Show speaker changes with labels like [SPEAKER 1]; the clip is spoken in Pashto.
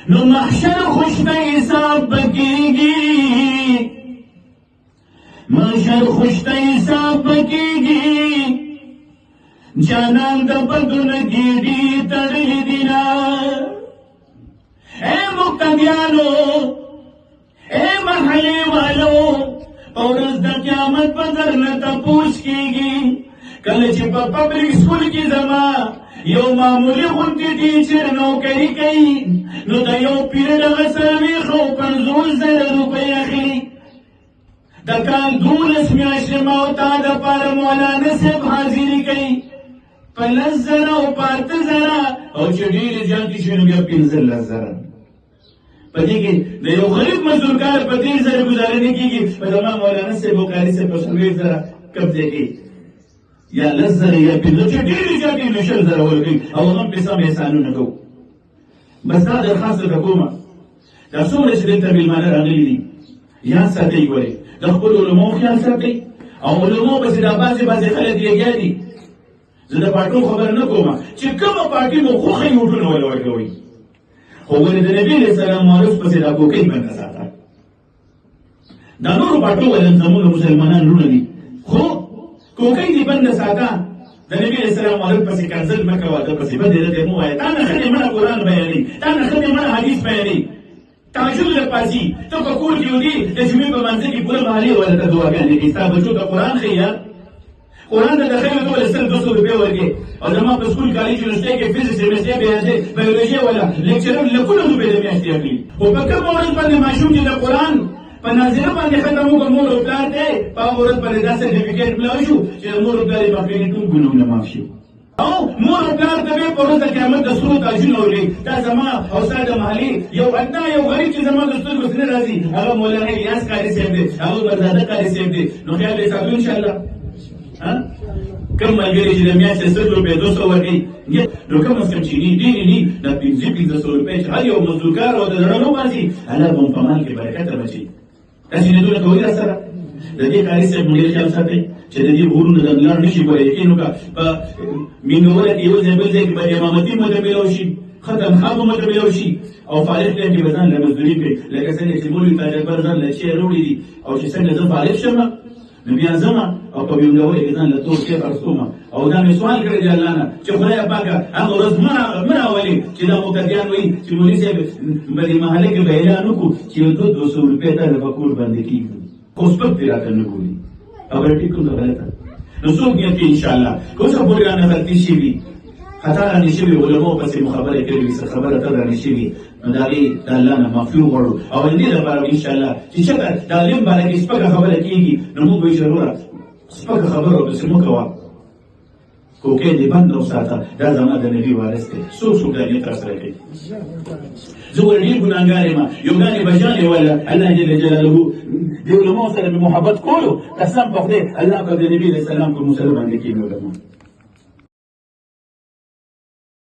[SPEAKER 1] نو محشر خوشته حساب بکیږي محشر خوشته حساب بکیږي جانان د بدن ګیډي تړلې دینا اے مقتدیانو اے محلي والو اورز د قیامت په درنه تپوس کیږي کله چې په پبلک سکول کې زما یو معمولی غونډې ټیچر نوکري کوي نو د یو پیریډ هغه څلوېښت او 50,000 روپۍ اخلي د کال 12 میاشتې ما او تا دپاره مولانا صاحب حاضري کوي په 10,000 او په 8,000 او چې ډېرې زیاتې شي نو بیا 15,000 په دې کې د یو غریب مزدور کار په 13,000 ګزاره نه کېږي په زما مولانا صاحب او قاري صاحب په 40,000 قبضه کوي یا 10,000 یا 15,000 چې ډېرې زیاتې نو 100,000 ورکوي او هم په سم احسانونه کوو بس دا درخواست درته کومه دا څومره چې دلته مېلمانه راغلي دي یاد ساتئ ګورئ د خپلو علماو خیال ساتئ او علماو پسې دا بعضې خلک لګیا دي زه د پاټو خبره نه کومه چې کومه پارټي مو خوښوي وټونه وله ورکوئ خو ولې د نبي علیه السلام معروف پسې دا کوکۍ بنده ساته دا نورو پاټو ولې زموږ مسلمانان لونه دي خو کوکۍ دې بنده ساته د نبي علیه السلام معروف پسې کنځل مه کوه د پسې بد دې مه وایه تا نه ښه دې مړه قرآن بیانوي تا نه ښه دې مړه حدیث بیانوي تهجد له پاسي ته په کور کې ودي د جمعې په منځ کې پوره محلې ولته دعاګانې کوي ستا بچو ته قرآن ښیي قرآن ته د خیرو ته ولې 200 روپۍ ورکړي او زما په سکول کالج یونیورسټۍ کې فزیکس کیمسټري بیولوژي ولا لیکچرر لکونه روپۍ د میاشتې اخلي خو په کومه ورځ باندې ماشوم چې د قرآن په ناظره باندې ختم وکړه مور او پلار دی په هغه ورځ باندې دا سرټیفیکېټ ملاو شو چې د مور او پلار یې مخکې ټول ګناهونه معاف شي او مور او پلار ته به په ورځ د قیامت د سرو تاجونه ورکړي دا زما او ستا د محلې یو ادنا یو غریب چې زما د سترګو څخه نه راځي هغه مولانا الیاس قاري صاحب دی هغه مرزاده قاري صاحب دی نو خیال یې ساتو انشاءالله کم ملګري چې د میاشتې 100 روپۍ 200 ورکوي نو کم از کم چې ډېرې دا 1500 روپۍ چې هر یو مزدورکار او د زړه نه وباسي الله به په مال کې برکت راوچي داسې نیتونه کوئ را سره د دې قاري صاحب ډېر خیال ساتئ چې د دې غرونه د لار نه شي ګوره یقین وکړه په مینګوله کې یو ځای بل ځای کې به امامتي مو ته میلاو شي ختم خان مو ته میلاو شي او فارغ ټایم کې به ځان له مزدوري کوي لکه څنګه چې مولوي تاج اکبر ځان له شی راوړي دي او چې څنګه زه فارغ شم نو بیا ځمه او په وینګولې کې ځان له تور کې فرستومه او دا مې سوال کړی دی الله نه چې خدای پاکه هغه ورځ مه راولي چې دا مقتدیان وایي چې مولوي صاحب په دې محلې کې به اعلان وکړو چې یو 200 روپۍ ته په کور باندې کېږي خو سپک دې راته نه ګوري خبره ټیک کوم غلطه نو څوک یې کې انشاءالله که اوس پورې رانه غلطي شوي خطا رانې شوي علماو پسې مو خبرې کړې وي څه خبره ته رانې شوي نو د هغې د الله نه معافي وغواړو او د دې لپاره انشاءالله چې چېرته د علم باره کې سپکه خبره کېږي نو موږ به ضروره سپکه خبره ورپسې مه کوه کوکۍ دې بند وساته دا زما د نبي وارث دی څوک دا نیت راسره کوي زه ور ډېر ګناهګار یم یوګانې بچیان یې وله الله جل جلاله د علماو سره مې محبت کولو قسم په خدای الله به د نبي علیه السلام په مسله باندې کښېنولم